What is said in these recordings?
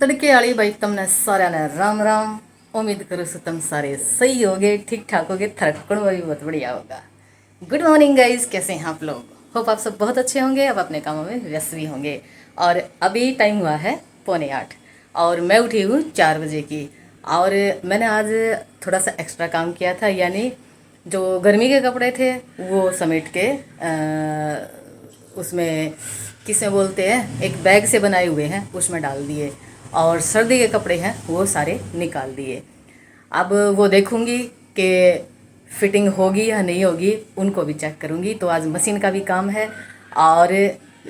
तड़के वाली बाई तमने सारे ने राम राम। उम्मीद करो सो तुम सारे सही होगे, ठीक ठाक होगे, थरकण भी बहुत बढ़िया होगा। गुड मॉर्निंग गाइज, कैसे हैं आप लोग? होप आप सब बहुत अच्छे होंगे, अब अपने कामों में व्यस्त भी होंगे। और अभी टाइम हुआ है 7:45 और मैं उठी हूँ 4 बजे की। और मैंने आज थोड़ा सा एक्स्ट्रा काम किया था, यानी जो गर्मी के कपड़े थे वो समेट के उसमें किसे बोलते हैं, एक बैग से बनाए हुए हैं उसमें डाल दिए। और सर्दी के कपड़े हैं वो सारे निकाल दिए। अब वो देखूंगी कि फिटिंग होगी या नहीं होगी, उनको भी चेक करूंगी। तो आज मशीन का भी काम है और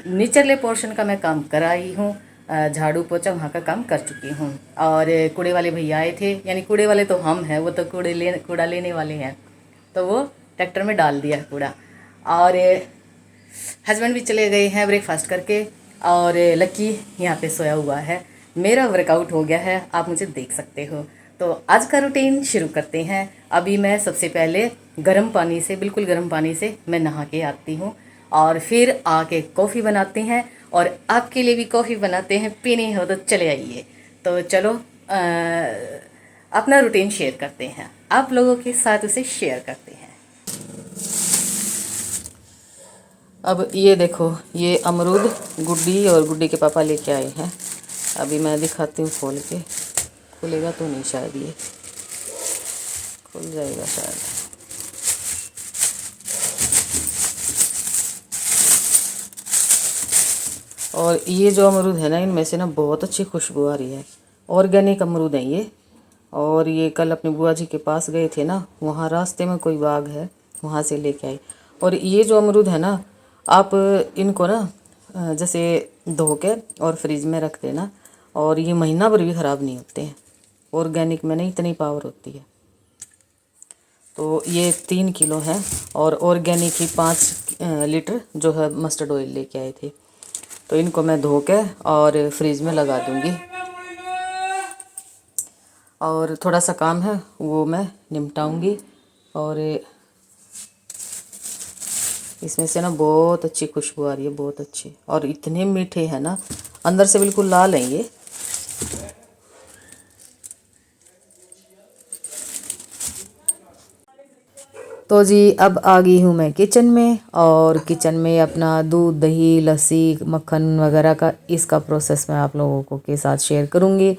निचले पोर्शन का मैं काम कर आई हूँ। झाड़ू पोछा वहाँ का काम कर चुकी हूँ। और कूड़े वाले भैया आए थे, यानी कूड़े वाले तो हम हैं, वो तो कूड़ा लेने वाले हैं। तो वो ट्रैक्टर में डाल दिया कूड़ा। और हस्बैंड भी चले गए हैं ब्रेकफास्ट करके। और लक्की यहाँ पे सोया हुआ है। मेरा वर्कआउट हो गया है, आप मुझे देख सकते हो। तो आज का रूटीन शुरू करते हैं। अभी मैं सबसे पहले गर्म पानी से, बिल्कुल गर्म पानी से मैं नहा के आती हूँ और फिर आके कॉफ़ी बनाते हैं। और आपके लिए भी कॉफ़ी बनाते हैं, पीनी हो तो चले आइए। तो चलो अपना रूटीन शेयर करते हैं, आप लोगों के साथ उसे शेयर करते हैं। अब ये देखो, ये अमरूद गुड्डी और गुड्डी के पापा लेके आए हैं। अभी मैं दिखाती हूँ खोल के। खुलेगा तो नहीं, शायद ये खुल जाएगा शायद। और ये जो अमरूद है ना, इनमें से ना बहुत अच्छी खुशबू आ रही है। ऑर्गेनिक अमरूद है ये। और ये कल अपनी बुआ जी के पास गए थे ना, वहाँ रास्ते में कोई बाग है, वहाँ से लेके आए। और ये जो अमरूद है ना, आप इनको ना जैसे धो के और फ्रिज में रख देना, और ये महीना भर भी ख़राब नहीं होते हैं। ऑर्गेनिक में नहीं इतनी पावर होती है। तो ये 3 किलो है। और ऑर्गेनिक ही 5 लीटर जो है मस्टर्ड ऑयल लेके आए थे। तो इनको मैं धो के और फ्रिज में लगा दूंगी। और थोड़ा सा काम है वो मैं निपटाऊंगी। और इसमें से ना बहुत अच्छी खुशबू आ रही है, बहुत अच्छी। और इतने मीठे हैं ना, अंदर से बिल्कुल लाल हैं ये। तो जी अब आ गई हूँ मैं किचन में। और किचन में अपना दूध, दही, लस्सी, मक्खन वगैरह का इसका प्रोसेस मैं आप लोगों को के साथ शेयर करूँगी।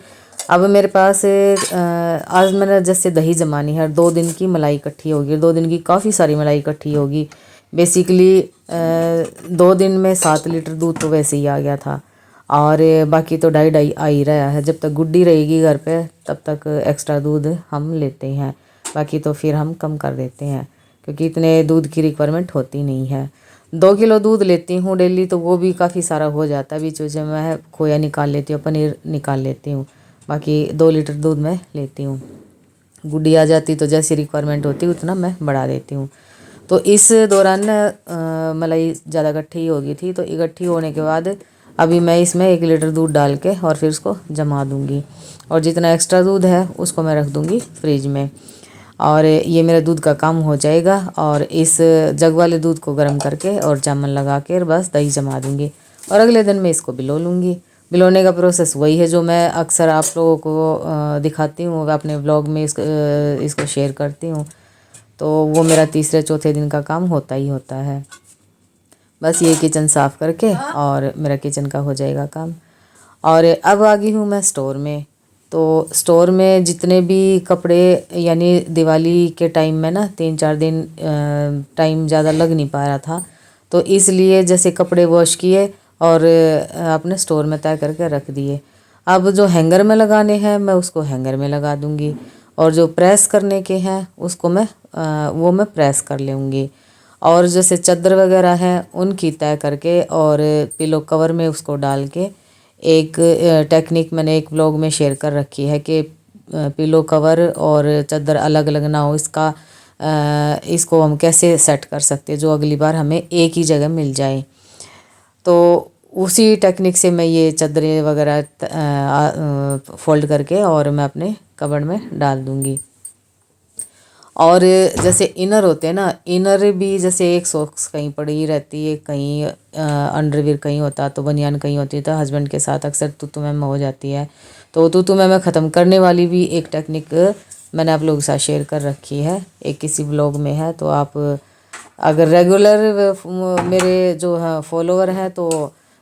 अब मेरे पास आज मैंने जैसे दही जमानी है, 2 दिन की मलाई इकट्ठी होगी, 2 दिन की काफ़ी सारी मलाई इकट्ठी होगी। बेसिकली 2 दिन में 7 लीटर दूध तो वैसे ही आ गया था। और बाकी तो 2.5 आ ही रहा है। जब तक गुड्डी रहेगी घर पे तब तक एक्स्ट्रा दूध हम लेते हैं, बाकी तो फिर हम कम कर देते हैं क्योंकि इतने दूध की रिक्वायरमेंट होती नहीं है। 2 किलो दूध लेती हूँ डेली, तो वो भी काफ़ी सारा हो जाता है। बीच बीच में मैं खोया निकाल लेती हूँ, पनीर निकाल लेती हूँ। बाकी 2 लीटर दूध मैं लेती हूँ। गुड्डी आ जाती तो जैसी रिक्वायरमेंट होती उतना मैं बढ़ा देती हूँ। तो इस दौरान मलाई ज़्यादा इकट्ठी हो गई थी। तो इकट्ठी होने के बाद अभी मैं इसमें 1 लीटर दूध डाल के और फिर उसको जमा दूँगी। और जितना एक्स्ट्रा दूध है उसको मैं रख दूँगी फ्रिज में। और ये मेरा दूध का काम हो जाएगा। और इस जग वाले दूध को गर्म करके और जामन लगा के बस दही जमा दूँगी। और अगले दिन मैं इसको बिलो लूँगी। बिलोने का प्रोसेस वही है जो मैं अक्सर आप लोगों को दिखाती हूँ अपने व्लॉग में, इसको शेयर करती हूँ। तो वो मेरा तीसरे चौथे दिन का काम होता ही होता है। बस ये किचन साफ़ करके और मेरा किचन का हो जाएगा काम। और अब आ गई हूँ मैं स्टोर में। तो स्टोर में जितने भी कपड़े, यानी दिवाली के टाइम में ना 3-4 दिन टाइम ज़्यादा लग नहीं पा रहा था, तो इसलिए जैसे कपड़े वॉश किए और अपने स्टोर में तय करके रख दिए। अब जो हैंगर में लगाने हैं मैं उसको हैंगर में लगा दूँगी, और जो प्रेस करने के हैं उसको वो मैं प्रेस कर लूँगी। और जैसे चादर वगैरह हैं उनकी तय करके और पिलो कवर में उसको डाल के एक टेक्निक मैंने एक व्लॉग में शेयर कर रखी है कि पिलो कवर और चादर अलग अलग ना हो, इसको हम कैसे सेट कर सकते हैं जो अगली बार हमें एक ही जगह मिल जाए। तो उसी टेक्निक से मैं ये चादरें वगैरह फोल्ड करके और मैं अपने कबर्ड में डाल दूँगी। और जैसे इनर होते हैं ना, इनर भी जैसे एक सॉक्स कहीं पड़ी रहती है, कहीं अंडरवियर कहीं होता, तो बनियान कहीं होती है, तो हस्बैंड के साथ अक्सर तू मैं हो जाती है। तो तू मैं ख़त्म करने वाली भी एक टेक्निक मैंने आप लोगों के साथ शेयर कर रखी है, एक किसी ब्लॉग में है। तो आप अगर रेगुलर मेरे जो है फॉलोअर हैं तो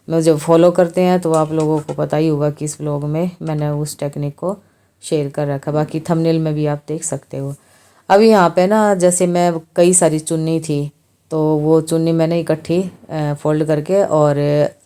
मुझे फॉलो करते हैं, तो आप लोगों को पता ही होगा कि इस ब्लॉग में मैंने उस टेक्निक को शेयर कर रखा। बाकी थंबनेल में भी आप देख सकते हो। अब यहाँ पे ना जैसे मैं कई सारी चुन्नी थी, तो वो चुन्नी मैंने इकट्ठी फोल्ड करके और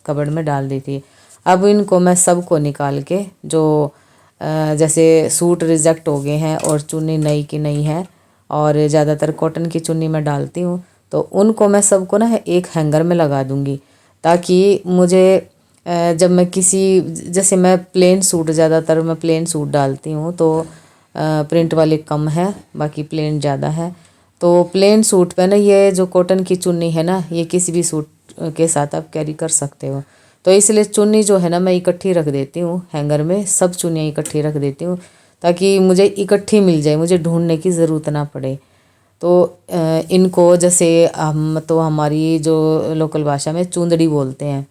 कबर्ड में डाल दी थी। अब इनको मैं सबको निकाल के जो जैसे सूट रिजेक्ट हो गए हैं और चुन्नी नई की नई है, और ज़्यादातर कॉटन की चुन्नी मैं डालती हूँ, तो उनको मैं सबको ना एक हैंगर में लगा दूँगी, ताकि मुझे जब मैं किसी जैसे मैं प्लेन सूट, ज़्यादातर मैं प्लेन सूट डालती हूँ, तो प्रिंट वाले कम है, बाकी प्लेन ज़्यादा है। तो प्लेन सूट पे ना ये जो कॉटन की चुन्नी है ना, ये किसी भी सूट के साथ आप कैरी कर सकते हो। तो इसलिए चुन्नी जो है ना मैं इकट्ठी रख देती हूँ हैंगर में, सब चुन्नियाँ इकट्ठी रख देती हूँ, ताकि मुझे इकट्ठी मिल जाए, मुझे ढूंढने की ज़रूरत ना पड़े। तो इनको जैसे हम तो हमारी जो लोकल भाषा में चुंदड़ी बोलते हैं,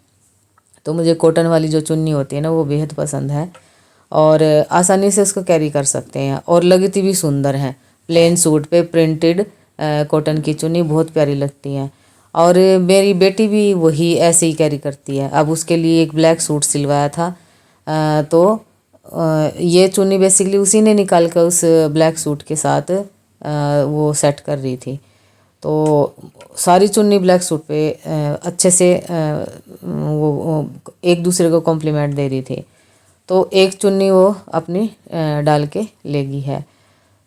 तो मुझे कॉटन वाली जो चुन्नी होती है ना वो बेहद पसंद है, और आसानी से उसको कैरी कर सकते हैं, और लगती भी सुंदर है। प्लेन सूट पे प्रिंटेड कॉटन की चुन्नी बहुत प्यारी लगती है। और मेरी बेटी भी वही ऐसे ही कैरी करती है। अब उसके लिए एक ब्लैक सूट सिलवाया था, तो ये चुन्नी बेसिकली उसी ने निकाल कर उस ब्लैक सूट के साथ वो सेट कर रही थी। तो सारी चुन्नी ब्लैक सूट पे अच्छे से वो एक दूसरे को कॉम्प्लीमेंट दे रही थी। तो एक चुन्नी वो अपनी डाल के लेगी है।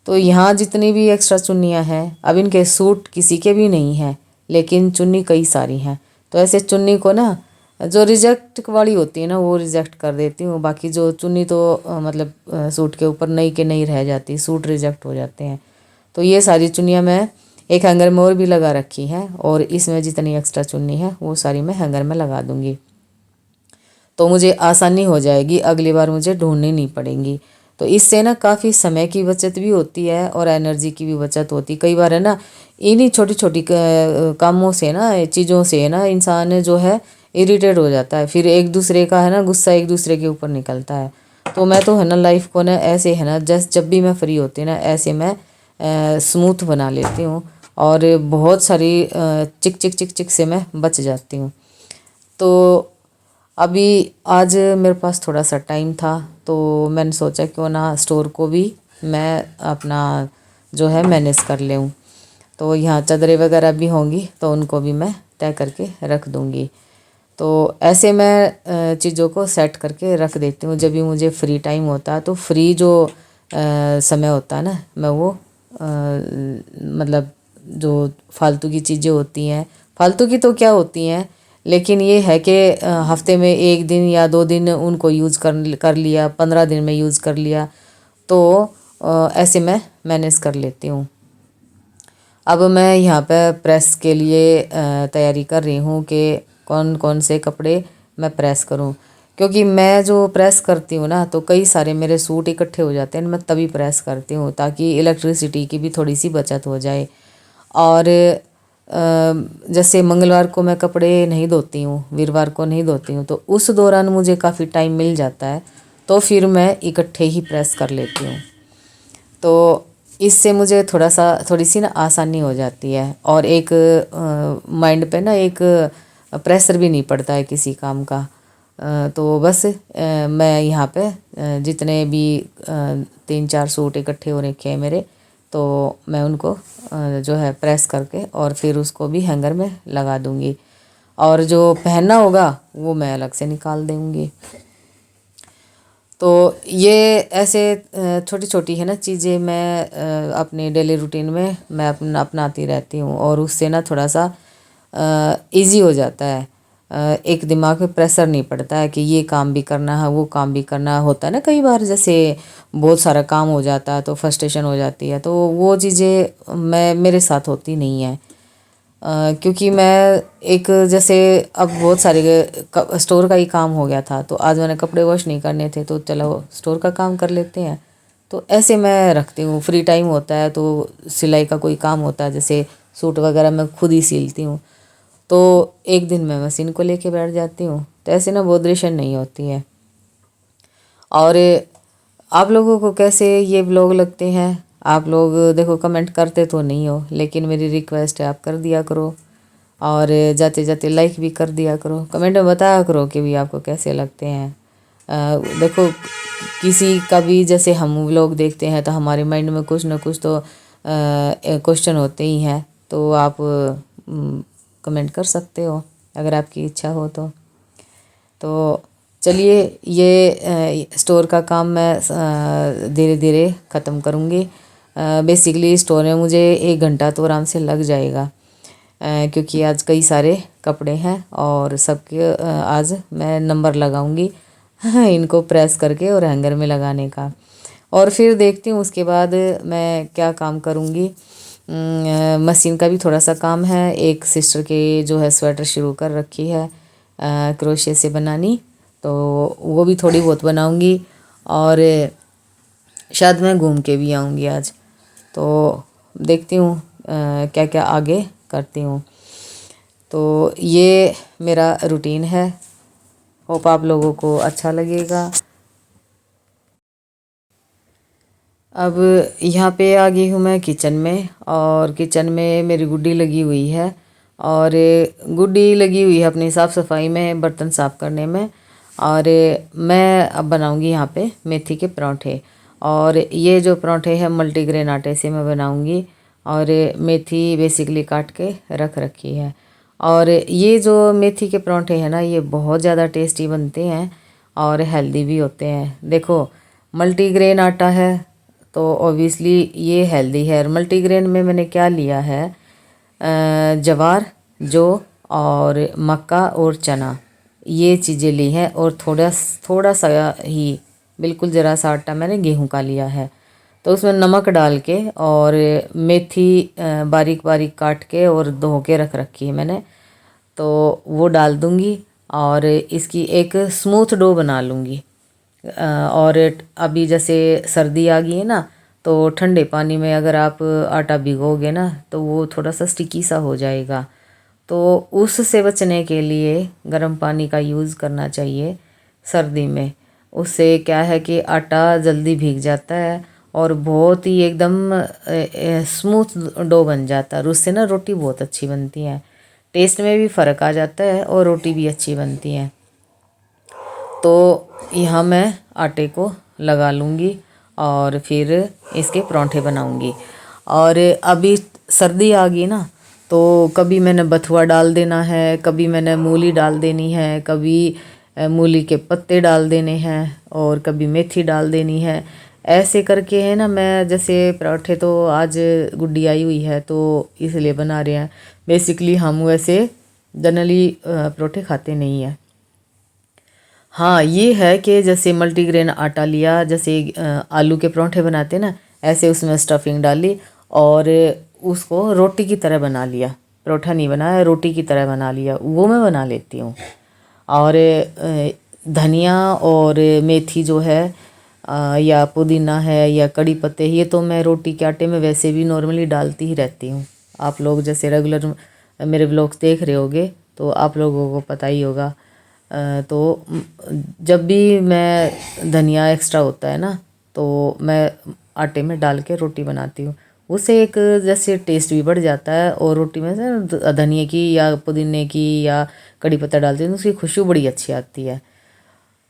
तो यहाँ जितनी भी एक्स्ट्रा चुन्नियाँ हैं, अब इनके सूट किसी के भी नहीं हैं, लेकिन चुन्नी कई सारी हैं। तो ऐसे चुन्नी को ना जो रिजेक्ट वाली होती है ना वो रिजेक्ट कर देती हूँ। बाकी जो चुन्नी तो मतलब सूट के ऊपर नई के नई रह जाती, सूट रिजेक्ट हो जाते हैं। तो ये सारी चुन्नियाँ मैं एक हैंगर में और भी लगा रखी हैं, और इसमें जितनी एक्स्ट्रा चुन्नी है वो सारी मैं हैंगर में लगा दूँगी, तो मुझे आसानी हो जाएगी, अगली बार मुझे ढूंढनी नहीं पड़ेंगी। तो इससे ना काफ़ी समय की बचत भी होती है और एनर्जी की भी बचत होती है। कई बार है ना इन्हीं छोटी छोटी कामों से ना, चीज़ों से ना इंसान जो है इरिटेट हो जाता है, फिर एक दूसरे का है ना गुस्सा एक दूसरे के ऊपर निकलता है। तो मैं तो है ना लाइफ को ना ऐसे है ना जब भी मैं फ्री होती हूँ ना ऐसे मैं स्मूथ बना लेती हूँ, और बहुत सारी चिक चिक चिक चिक से मैं बच जाती हूँ। तो अभी आज मेरे पास थोड़ा सा टाइम था, तो मैंने सोचा क्यों ना स्टोर को भी मैं अपना जो है मैनेज कर लूँ। तो यहाँ चादरें वगैरह भी होंगी तो उनको भी मैं तय करके रख दूँगी। तो ऐसे मैं चीज़ों को सेट करके रख देती हूँ। जब भी मुझे फ्री टाइम होता है तो फ्री जो समय होता है ना मैं वो मतलब जो फालतू की चीज़ें होती हैं, फालतू की तो क्या होती हैं, लेकिन ये है कि हफ्ते में एक दिन या 2 दिन उनको यूज़ कर लिया, 15 दिन में यूज़ कर लिया, तो ऐसे मैं मैनेज कर लेती हूँ। अब मैं यहाँ पे प्रेस के लिए तैयारी कर रही हूँ कि कौन कौन से कपड़े मैं प्रेस करूँ, क्योंकि मैं जो प्रेस करती हूँ ना तो कई सारे मेरे सूट इकट्ठे हो जाते हैं, मैं तभी प्रेस करती हूँ ताकि इलेक्ट्रिसिटी की भी थोड़ी सी बचत हो जाए। और जैसे मंगलवार को मैं कपड़े नहीं धोती हूँ, वीरवार को नहीं धोती हूँ, तो उस दौरान मुझे काफ़ी टाइम मिल जाता है, तो फिर मैं इकट्ठे ही प्रेस कर लेती हूँ। तो इससे मुझे थोड़ी सी ना आसानी हो जाती है, और एक माइंड पे ना एक प्रेशर भी नहीं पड़ता है किसी काम का। तो बस मैं यहाँ पे जितने भी 3-4 सूट इकट्ठे हो रखे हैं मेरे, तो मैं उनको जो है प्रेस करके और फिर उसको भी हैंगर में लगा दूँगी, और जो पहनना होगा वो मैं अलग से निकाल दूँगी। तो ये ऐसे छोटी छोटी है ना चीज़ें मैं अपने डेली रूटीन में मैं अपनाती रहती हूँ, और उससे ना थोड़ा सा इजी हो जाता है। एक दिमाग पे प्रेशर नहीं पड़ता है कि ये काम भी करना है वो काम भी करना होता है ना। कई बार जैसे बहुत सारा काम हो जाता है तो फ्रस्ट्रेशन हो जाती है, तो वो चीज़ें मेरे साथ होती नहीं है। क्योंकि मैं एक जैसे अब बहुत सारे स्टोर का ही काम हो गया था, तो आज मैंने कपड़े वॉश नहीं करने थे तो चलो स्टोर का काम कर लेते हैं, तो ऐसे मैं रखती हूँ। फ्री टाइम होता है तो सिलाई का कोई काम होता है, जैसे सूट वगैरह मैं खुद ही सिलती हूँ, तो एक दिन मैं मशीन को लेके बैठ जाती हूँ। तो ऐसे ना बॉदरेशन नहीं होती है। और आप लोगों को कैसे ये ब्लॉग लगते हैं? आप लोग देखो कमेंट करते तो नहीं हो, लेकिन मेरी रिक्वेस्ट है आप कर दिया करो, और जाते जाते लाइक भी कर दिया करो, कमेंट में बताया करो कि भी आपको कैसे लगते हैं। देखो किसी का भी जैसे हम व्लॉग देखते हैं तो हमारे माइंड में कुछ ना कुछ तो क्वेश्चन होते ही हैं, तो आप कमेंट कर सकते हो अगर आपकी इच्छा हो तो चलिए ये स्टोर का काम मैं धीरे धीरे ख़त्म करूँगी। बेसिकली स्टोर में मुझे 1 घंटा तो आराम से लग जाएगा, क्योंकि आज कई सारे कपड़े हैं और सबके आज मैं नंबर लगाऊंगी इनको प्रेस करके और हैंगर में लगाने का। और फिर देखती हूँ उसके बाद मैं क्या काम करूँगी। मशीन का भी थोड़ा सा काम है। एक सिस्टर के जो है स्वेटर शुरू कर रखी है क्रोशे से बनानी, तो वो भी थोड़ी बहुत बनाऊँगी। और शायद मैं घूम के भी आऊँगी आज, तो देखती हूँ क्या क्या आगे करती हूँ। तो ये मेरा रूटीन है, होप आप लोगों को अच्छा लगेगा। अब यहाँ पे आ गई हूँ मैं किचन में, और किचन में मेरी गुड्डी लगी हुई है, और गुड्डी लगी हुई है अपनी साफ़ सफाई में, बर्तन साफ़ करने में। और मैं अब बनाऊँगी यहाँ पे मेथी के पराठे, और ये जो पराठे हैं मल्टीग्रेन आटे से मैं बनाऊँगी। और मेथी बेसिकली काट के रख रखी है। और ये जो मेथी के पराठे हैं ना, ये बहुत ज़्यादा टेस्टी बनते हैं और हेल्दी भी होते हैं। देखो मल्टीग्रेन आटा है तो ऑब्वियसली ये हेल्दी है। मल्टीग्रेन में मैंने क्या लिया है, ज्वार, जौ और मक्का और चना, ये चीज़ें ली हैं। और थोड़ा सा ही बिल्कुल ज़रा सा आटा मैंने गेहूं का लिया है। तो उसमें नमक डाल के और मेथी बारीक बारीक काट के और धो के रख रखी है मैंने, तो वो डाल दूँगी और इसकी एक स्मूथ डो बना लूँगी। और अभी जैसे सर्दी आ गई है ना, तो ठंडे पानी में अगर आप आटा भिगोगे ना तो वो थोड़ा सा स्टिकी सा हो जाएगा, तो उससे बचने के लिए गर्म पानी का यूज़ करना चाहिए सर्दी में। उससे क्या है कि आटा जल्दी भीग जाता है और बहुत ही एकदम स्मूथ डो बन जाता है, और उससे ना रोटी बहुत अच्छी बनती है, टेस्ट में भी फ़र्क आ जाता है और रोटी भी अच्छी बनती है। तो यहाँ मैं आटे को लगा लूँगी और फिर इसके पराठे बनाऊँगी। और अभी सर्दी आ गई ना, तो कभी मैंने बथुआ डाल देना है, कभी मैंने मूली डाल देनी है, कभी मूली के पत्ते डाल देने हैं, और कभी मेथी डाल देनी है। ऐसे करके है ना, मैं जैसे पराठे तो आज गुड्डी आई हुई है तो इसलिए बना रहे हैं। बेसिकली हम वैसे जनरली पराठे खाते नहीं हैं। हाँ ये है कि जैसे मल्टीग्रेन आटा लिया, जैसे आलू के पराठे बनाते ना, ऐसे उसमें स्टफिंग डाली और उसको रोटी की तरह बना लिया। पराठा नहीं बनाया, रोटी की तरह बना लिया, वो मैं बना लेती हूँ। और धनिया और मेथी जो है या पुदीना है या कड़ी पत्ते, ये तो मैं रोटी के आटे में वैसे भी नॉर्मली डालती ही रहती हूँ। आप लोग जैसे रेगुलर मेरे व्लॉग्स देख रहे होगे तो आप लोगों को पता ही होगा। तो जब भी मैं धनिया एक्स्ट्रा होता है ना, तो मैं आटे में डाल के रोटी बनाती हूँ। उससे एक जैसे टेस्ट भी बढ़ जाता है, और रोटी में से धनिया की या पुदीने की या कड़ी पत्ता डालती हूँ तो उसकी खुशबू बड़ी अच्छी आती है।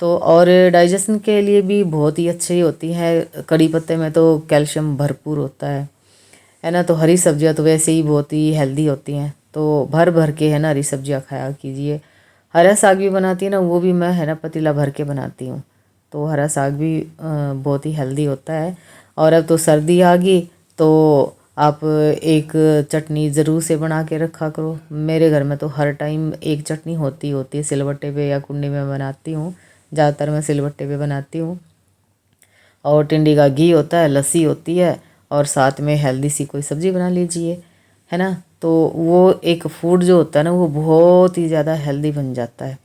तो और डाइजेशन के लिए भी बहुत ही अच्छी होती है। कड़ी पत्ते में तो कैल्शियम भरपूर होता है ना। तो हरी सब्जियां तो वैसे ही बहुत ही हेल्दी होती हैं, तो भर भर के है ना हरी सब्जियां खाया कीजिए। हरा साग भी बनाती है ना, वो भी मैं है ना पतीला भर के बनाती हूँ, तो हरा साग भी बहुत ही हेल्दी होता है। और अब तो सर्दी आ गई तो आप एक चटनी ज़रूर से बना के रखा करो। मेरे घर में तो हर टाइम एक चटनी होती है, सिलबट्टे पे या कुंडी में बनाती हूँ, ज़्यादातर मैं सिलबट्टे पे बनाती हूँ। और टिंडी का घी होता है, लस्सी होती है, और साथ में हेल्दी सी कोई सब्ज़ी बना लीजिए, है ना। तो वो एक फूड जो होता है ना, वो बहुत ही ज़्यादा हेल्दी बन जाता है।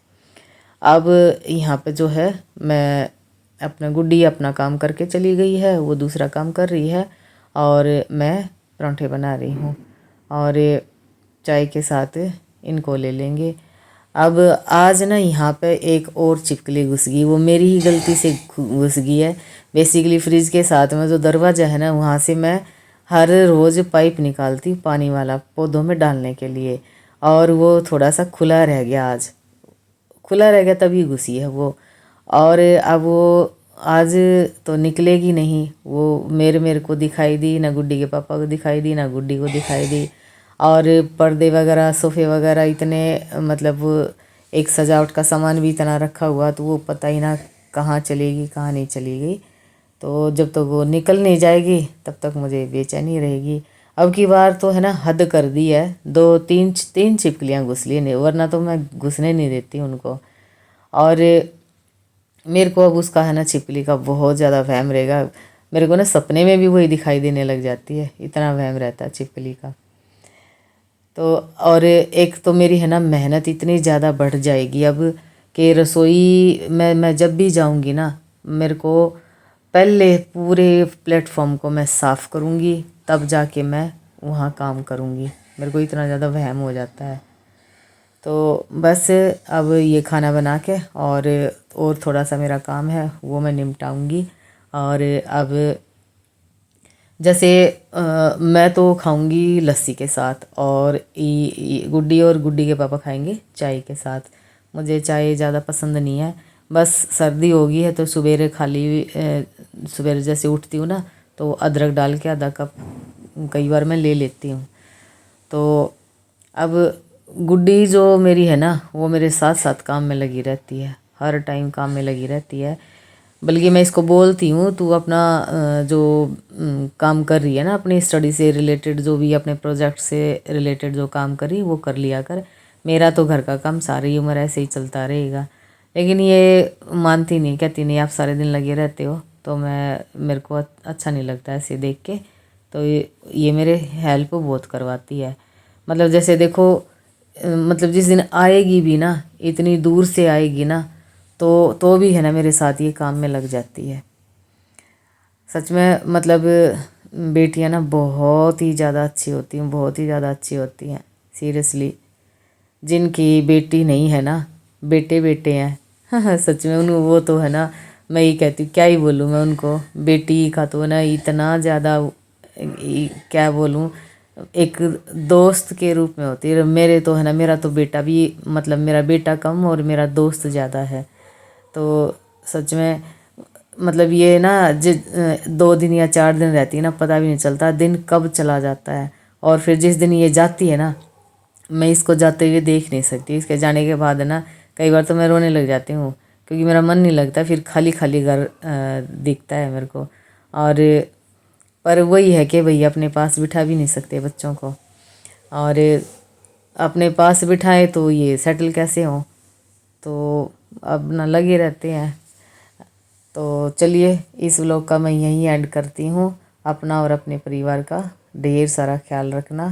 अब यहाँ पे जो है मैं अपना गुड्डी अपना काम करके चली गई है, वो दूसरा काम कर रही है और मैं परांठे बना रही हूँ और चाय के साथ इनको ले लेंगे। अब आज ना यहाँ पे एक और छिपकली घुस गई, वो मेरी ही गलती से घुस गई है। बेसिकली फ्रिज के साथ में जो दरवाज़ा है ना, वहाँ से मैं हर रोज़ पाइप निकालती हूँ पानी वाला पौधों में डालने के लिए, और वो थोड़ा सा खुला रह गया, आज खुला रह गया तभी घुसी है वो। और अब वो आज तो निकलेगी नहीं, वो मेरे को दिखाई दी ना, गुड्डी के पापा को दिखाई दी ना, गुड्डी को दिखाई दी। और पर्दे वगैरह सोफ़े वगैरह इतने, मतलब एक सजावट का सामान भी इतना रखा हुआ, तो वो पता ही ना कहाँ चलेगी कहाँ नहीं चली गई। तो जब तक तो वो निकल नहीं जाएगी तब तक मुझे बेचैनी रहेगी। अब की बार तो है ना हद कर दी है, दो तीन तीन छिपकलियाँ घुस ली नहीं, वरना तो मैं घुसने नहीं देती उनको। और मेरे को अब उसका है ना छिपकली का बहुत ज़्यादा वहम रहेगा। मेरे को ना सपने में भी वही दिखाई देने लग जाती है, इतना वहम रहता है छिपकली का। तो और एक तो मेरी है ना मेहनत इतनी ज़्यादा बढ़ जाएगी अब कि रसोई में मैं जब भी जाऊंगी ना, मेरे को पहले पूरे प्लेटफॉर्म को मैं साफ़ करूंगी, तब जाके मैं वहाँ काम करूंगी। मेरे को इतना ज़्यादा वहम हो जाता है। तो बस अब ये खाना बना के और थोड़ा सा मेरा काम है वो मैं निपटाऊंगी। और अब जैसे मैं तो खाऊंगी लस्सी के साथ, और गुड्डी और गुड्डी के पापा खाएंगे चाय के साथ। मुझे चाय ज़्यादा पसंद नहीं है, बस सर्दी होगी है तो सवेरे सवेरे जैसे उठती हूँ ना, तो अदरक डाल के आधा कप कई बार मैं ले लेती हूँ। तो अब गुड्डी जो मेरी है ना, वो मेरे साथ साथ काम में लगी रहती है, हर टाइम काम में लगी रहती है। बल्कि मैं इसको बोलती हूँ, तू अपना जो काम कर रही है ना, अपनी स्टडी से रिलेटेड जो भी अपने प्रोजेक्ट से रिलेटेड जो काम करी वो कर लिया कर, मेरा तो घर का काम सारी उम्र ऐसे ही चलता रहेगा। लेकिन ये मानती नहीं, कहती नहीं आप सारे दिन लगे रहते हो, तो मेरे को अच्छा नहीं लगता ऐसे देख के। तो ये मेरे हेल्प बहुत करवाती है। मतलब जैसे देखो, मतलब जिस दिन आएगी भी ना, इतनी दूर से आएगी ना, तो भी है ना मेरे साथ ये काम में लग जाती है। सच में मतलब बेटियां ना बहुत ही ज़्यादा अच्छी होती हैं, बहुत ही ज़्यादा अच्छी होती हैं सीरियसली। जिनकी बेटी नहीं है ना, बेटे बेटे हैं सच में वो तो है ना, मैं ये कहती हूँ क्या ही बोलूँ मैं उनको। बेटी का तो ना इतना ज़्यादा क्या बोलूँ, एक दोस्त के रूप में होती है। मेरे तो है ना, मेरा तो बेटा भी, मतलब मेरा बेटा कम और मेरा दोस्त ज़्यादा है। तो सच में मतलब ये ना 2 दिन या 4 दिन रहती है ना, पता भी नहीं चलता दिन कब चला जाता है। और फिर जिस दिन ये जाती है ना, मैं इसको जाते हुए देख नहीं सकती। इसके जाने के बाद ना कई बार तो मैं रोने लग जाती हूँ, क्योंकि मेरा मन नहीं लगता, फिर खाली खाली घर दिखता है मेरे को। और पर वही है कि भैया अपने पास बिठा भी नहीं सकते बच्चों को, और अपने पास बिठाए तो ये सेटल कैसे हों। तो अब ना लगे रहते हैं। तो चलिए इस व्लॉग का मैं यहीं एंड करती हूँ। अपना और अपने परिवार का ढेर सारा ख्याल रखना।